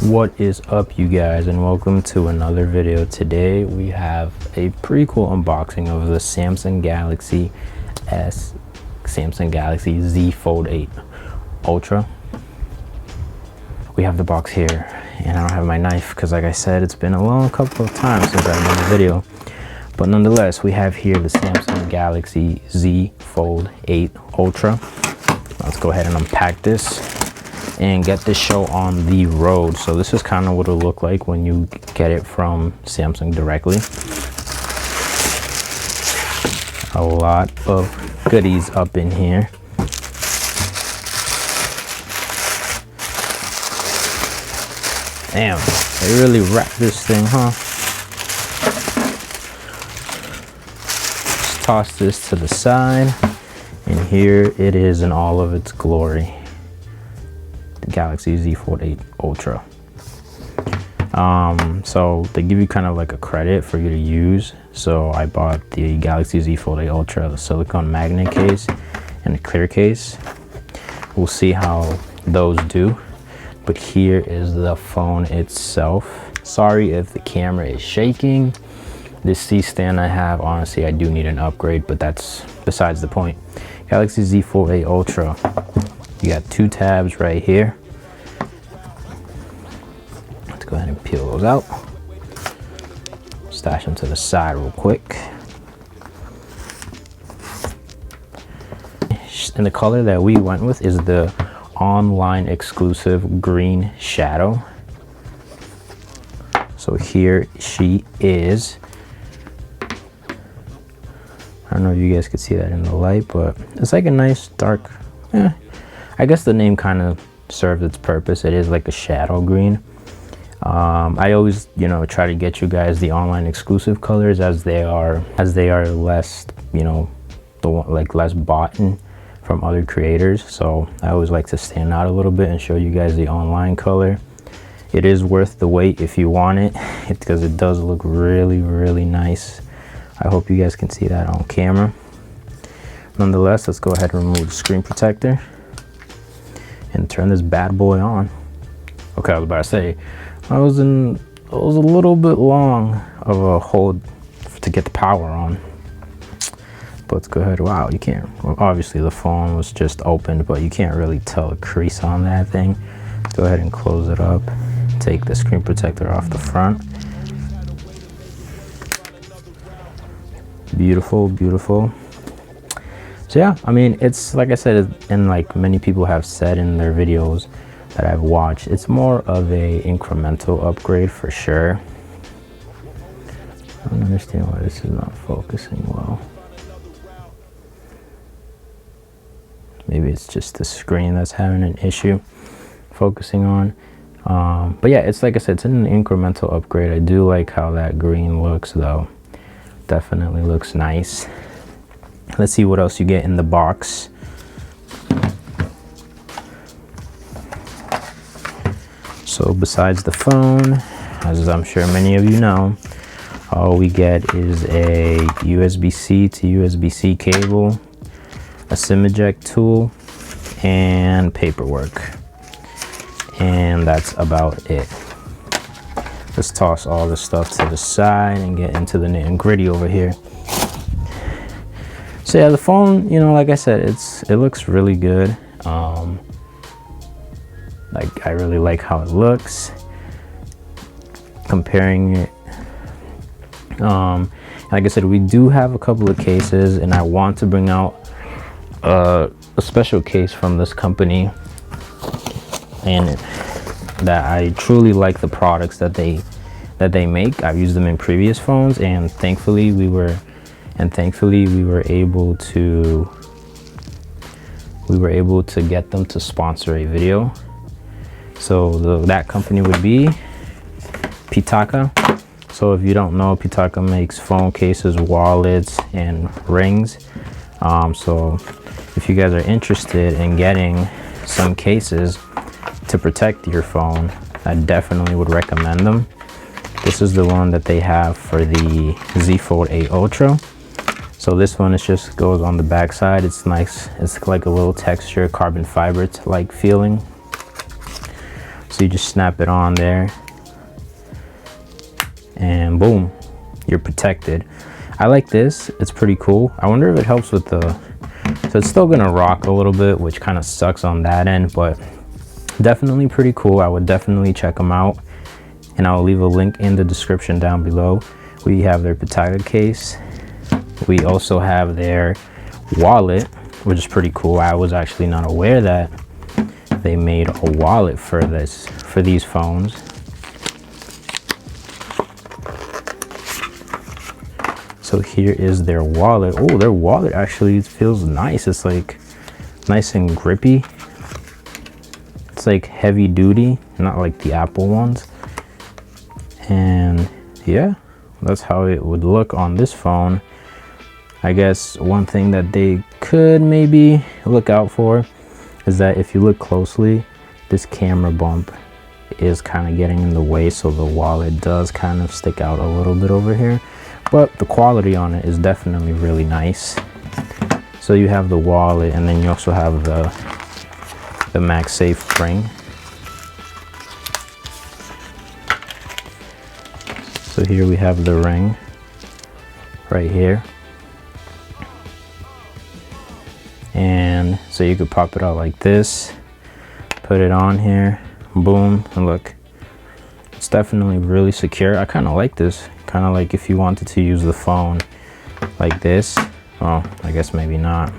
What is up, you guys, and welcome to another video. Today we have a pretty cool unboxing of the Samsung Galaxy Z Fold 8 Ultra. We have the box here, and I don't have my knife because, like I said, it's been a long couple of times since I made a video. But nonetheless, we have here the Samsung Galaxy Z Fold 8 Ultra. Let's go ahead and unpack this and get this show on the road. So this is kind of what it'll look like when you get it from Samsung directly. A lot of goodies up in here. Damn, they really wrapped this thing, huh? Just toss this to the side, and here it is in all of its glory. Galaxy Z Fold 8 Ultra. So they give you kind of like a credit for you to use. So I bought the Galaxy Z Fold 8 Ultra, the silicone magnet case and the clear case. We'll see how those do. But here is the phone itself. Sorry if the camera is shaking. This C-stand I have, honestly, I do need an upgrade, but that's besides the point. Galaxy Z Fold 8 Ultra. You got two tabs right here. Let's go ahead and peel those out. Stash them to the side real quick. And the color that we went with is the online exclusive green shadow. So here she is. I don't know if you guys could see that in the light, but it's like a nice dark, I guess the name kind of serves its purpose. It is like a shadow green. I always, try to get you guys the online exclusive colors as they are less, less bought from other creators. So I always like to stand out a little bit and show you guys the online color. It is worth the wait if you want it, because it does look really, really nice. I hope you guys can see that on camera. Nonetheless, let's go ahead and remove the screen protector and turn this bad boy on. Okay, I was about to say, it was a little bit long of a hold to get the power on. But let's go ahead. Wow, you can't, well, obviously the phone was just opened, but you can't really tell a crease on that thing. Go ahead and close it up. Take the screen protector off the front. Beautiful, beautiful. So yeah, I mean, it's like I said, and like many people have said in their videos that I've watched, it's more of a incremental upgrade for sure. I don't understand why this is not focusing well. Maybe it's just the screen that's having an issue focusing on. But yeah, it's like I said, it's an incremental upgrade. I do like how that green looks though. Definitely looks nice. Let's see what else you get in the box. So besides the phone, as I'm sure many of you know, all we get is a USB-C to USB-C cable, a SIM eject tool, and paperwork. And that's about it. Let's toss all this stuff to the side and get into the nitty and gritty over here. So yeah, the phone, like I said, it looks really good. Like I really like how it looks. Comparing it, like I said, we do have a couple of cases, and I want to bring out a special case from this company, and that I truly like the products that they make. I've used them in previous phones, and thankfully we were able to get them to sponsor a video. So that company would be Pitaka. So if you don't know, Pitaka makes phone cases, wallets, and rings. So if you guys are interested in getting some cases to protect your phone, I definitely would recommend them. This is the one that they have for the Z Fold 8 Ultra. So this one just goes on the back side. It's nice. It's like a little texture, carbon fiber like feeling. So you just snap it on there and boom, you're protected. I like this, it's pretty cool. I wonder if it helps with the, so it's still gonna rock a little bit, which kind of sucks on that end, but definitely pretty cool. I would definitely check them out, and I'll leave a link in the description down below. We have their Pitaka case. We also have their wallet, which is pretty cool. I was actually not aware that they made a wallet for these phones. So here is their wallet. Oh, their wallet actually feels nice. It's like nice and grippy. It's like heavy duty, not like the Apple ones. And yeah, that's how it would look on this phone. I guess one thing that they could maybe look out for is that if you look closely, this camera bump is kind of getting in the way, so the wallet does kind of stick out a little bit over here, but the quality on it is definitely really nice. So you have the wallet, and then you also have the MagSafe ring. So here we have the ring right here, and so you could pop it out like this, put it on here, boom, and look, it's definitely really secure. I kind of like this, kind of like if you wanted to use the phone like this. Oh, I guess maybe not.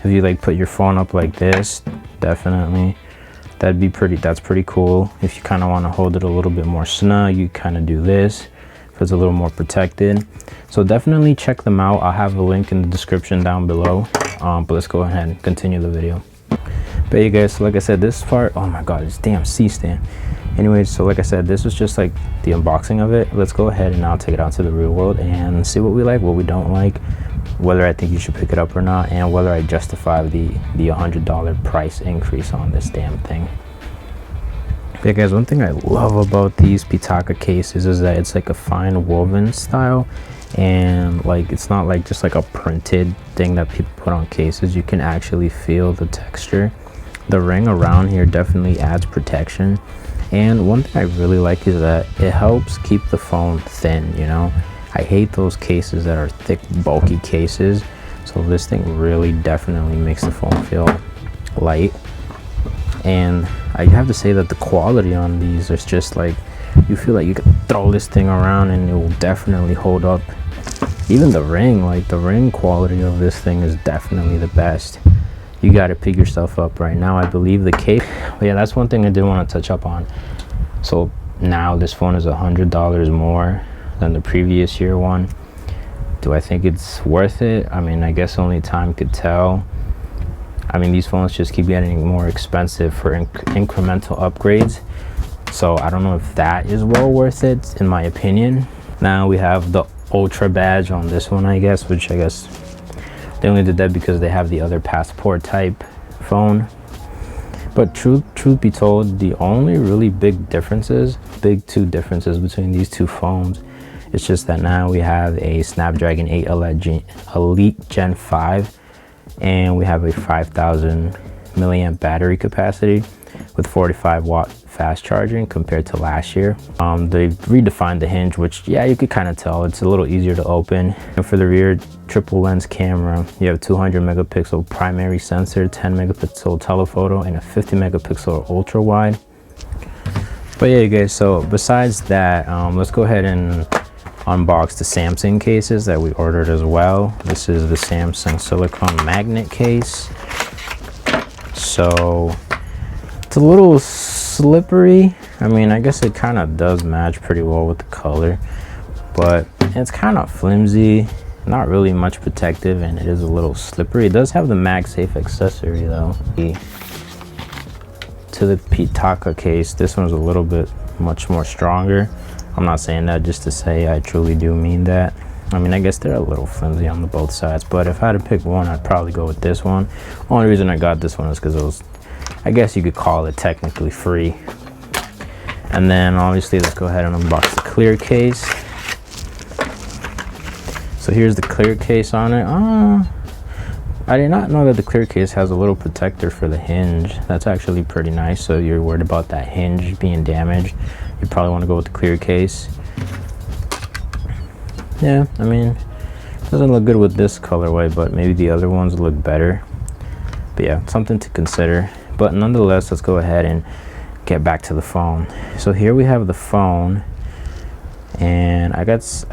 If you like put your phone up like this, definitely that's pretty cool. If you kind of want to hold it a little bit more snug, you kind of do this if it's a little more protected. So definitely check them out. I'll have a link in the description down below, but let's go ahead and continue the video. But you guys, so like I said, this part, oh my god, this damn C-stand. Anyways, so like I said, this was just like the unboxing of it. Let's go ahead and now take it out to the real world and see what we like, what we don't like, whether I think you should pick it up or not, and whether I justify the $100 price increase on this damn thing. Yeah guys, one thing I love about these Pitaka cases is that it's like a fine woven style, and like it's not like just like a printed thing that people put on cases. You can actually feel the texture. The ring around here definitely adds protection, and one thing I really like is that it helps keep the phone thin, you know. I hate those cases that are thick, bulky cases, so this thing really definitely makes the phone feel light. And I have to say that the quality on these is just like, you feel like you can throw this thing around and it will definitely hold up. Even the ring, like the ring quality of this thing is definitely the best. You got to pick yourself up right now. I believe the case, but yeah, that's one thing I did want to touch up on. So now this phone is $100 more than the previous year one. Do I think it's worth it? I mean, I guess only time could tell. I mean, these phones just keep getting more expensive for incremental upgrades, so I don't know if that is well worth it, in my opinion. Now we have the Ultra badge on this one, I guess, which I guess they only did that because they have the other passport type phone. But truth be told, the only really big two differences between these two phones, it's just that now we have a Snapdragon 8 Elite Gen 5, and we have a 5,000 milliamp battery capacity with 45 watt fast charging compared to last year. They've redefined the hinge, which, yeah, you could kind of tell it's a little easier to open. And for the rear triple lens camera, you have a 200 megapixel primary sensor, 10 megapixel telephoto, and a 50 megapixel ultra wide. But yeah, you guys, so besides that, let's go ahead and unbox the Samsung cases that we ordered as well. This is the Samsung silicone magnet case. So it's a little slippery. I mean, I guess it kind of does match pretty well with the color, but it's kind of flimsy, not really much protective, and it is a little slippery. It does have the MagSafe accessory though. To the Pitaka case, this one's a little bit much more stronger. I'm not saying that just to say, I truly do mean that. I mean, I guess they're a little flimsy on both sides, but if I had to pick one, I'd probably go with this one. Only reason I got this one is because it was, I guess you could call it technically free. And then obviously, let's go ahead and unbox the clear case. So here's the clear case on it. I did not know that the clear case has a little protector for the hinge. That's actually pretty nice. So you're worried about that hinge being damaged, you probably want to go with the clear case. Yeah, I mean, it doesn't look good with this colorway, but maybe the other ones look better. But yeah, something to consider. But nonetheless, let's go ahead and get back to the phone. So here we have the phone, and I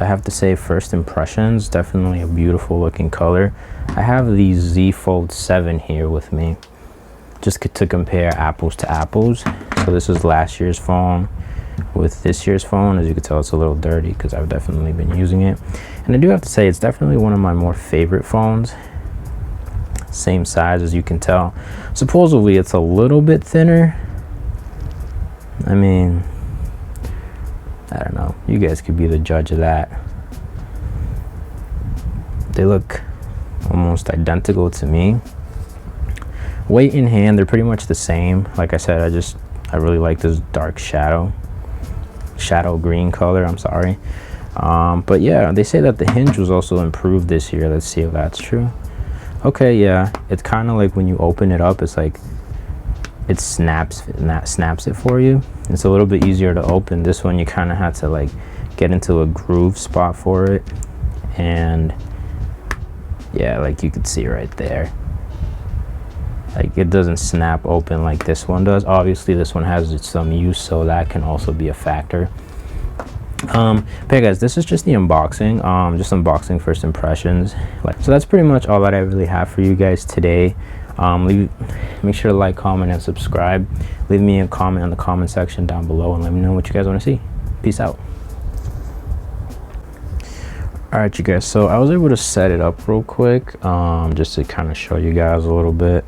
have to say, first impressions, definitely a beautiful looking color. I have the Z Fold 7 here with me, just to compare apples to apples. So this is last year's phone with this year's phone. As you can tell, it's a little dirty because I've definitely been using it. And I do have to say, it's definitely one of my more favorite phones. Same size, as you can tell. Supposedly it's a little bit thinner. I mean, I don't know, you guys could be the judge of that. They look almost identical to me. Weight in hand, they're pretty much the same. Like I said, I really like this dark shadow green color, I'm sorry. But yeah, they say that the hinge was also improved this year. Let's see if that's true. Okay, yeah, it's kind of like when you open it up, it's like it snaps it for you. It's a little bit easier to open. This one, you kind of had to like get into a groove spot for it. And yeah, like you could see right there, like it doesn't snap open like this one does. Obviously this one has some use, so that can also be a factor. But yeah, guys, this is just the unboxing, just unboxing first impressions. So that's pretty much all that I really have for you guys today. Make sure to like, comment, and subscribe. Leave me a comment in the comment section down below and let me know what you guys want to see. Peace out. All right, you guys, so I was able to set it up real quick, just to kind of show you guys a little bit.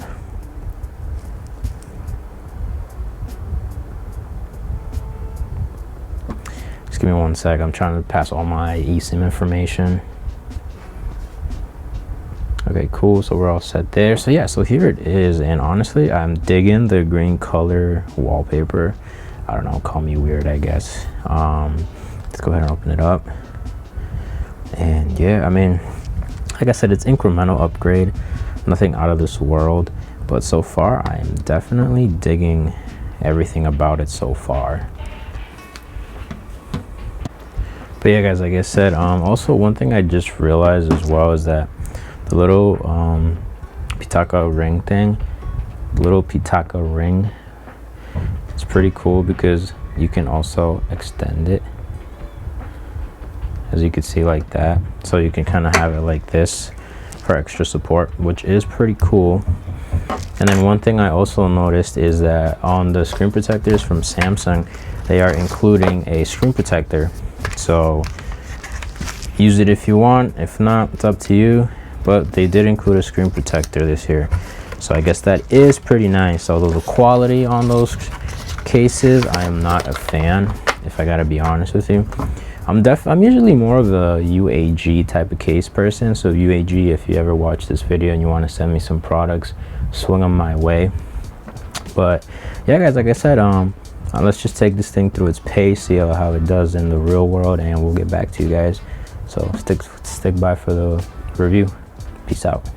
Just give me one sec. I'm trying to pass all my eSIM information. Okay, cool. So we're all set there. So yeah, so here it is. And honestly, I'm digging the green color wallpaper. I don't know, call me weird, I guess. Let's go ahead and open it up. And yeah, I mean, like I said, it's incremental upgrade, nothing out of this world. But so far, I am definitely digging everything about it so far. But yeah, guys, like I said, also one thing I just realized as well is that the little Pitaka ring thing, little Pitaka ring, it's pretty cool because you can also extend it, as you can see, like that. So you can kind of have it like this for extra support, which is pretty cool. And then one thing I also noticed is that on the screen protectors from Samsung, they are including a screen protector. So use it if you want, if not, it's up to you. But they did include a screen protector this year, so I guess that is pretty nice. Although the quality on those cases, I am not a fan, if I gotta be honest with you. I'm usually more of a UAG type of case person. So UAG, if you ever watch this video and you want to send me some products, swing them my way. But yeah, guys, like I said, let's just take this thing through its pace, see how it does in the real world, and we'll get back to you guys. So stick by for the review. Peace out.